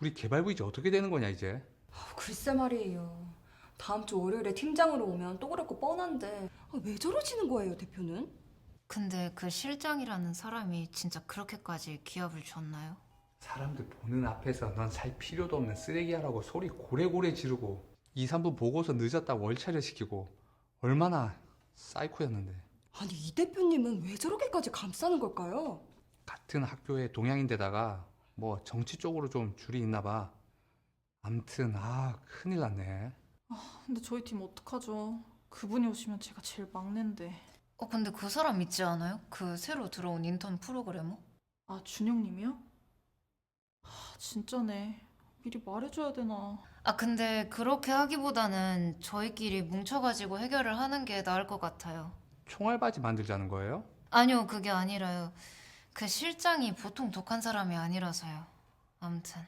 우리 개발부 이제 어떻게 되는 거냐 이제? 글쎄 말이에요. 다음 주 월요일에 팀장으로 오면 또 그럴 거 뻔한데 왜 저러시는 거예요, 대표는? 근데 그 실장이라는 사람이 진짜 그렇게까지 기합을 줬나요? 사람들 보는 앞에서 넌 살 필요도 없는 쓰레기야라고 소리 고래고래 지르고 2, 3분 보고서 늦었다고 월차려 시키고 얼마나 사이코였는데. 아니 이 대표님은 왜 저렇게까지 감싸는 걸까요? 같은 학교의 동양인데다가 뭐 정치 쪽으로 좀 줄이 있나 봐. 암튼 큰일 났네. 근데 저희 팀 어떡하죠? 그분이 오시면 제가 제일 막내인데. 근데 그 사람 있지 않아요? 그 새로 들어온 인턴 프로그래머? 아, 준영님이요? 진짜네. 미리 말해줘야 되나. 근데 그렇게 하기보다는 저희끼리 뭉쳐가지고 해결을 하는 게 나을 것 같아요. 총알바지 만들자는 거예요? 아니요, 그게 아니라요. 그 실장이 보통 독한 사람이 아니라서요. 아무튼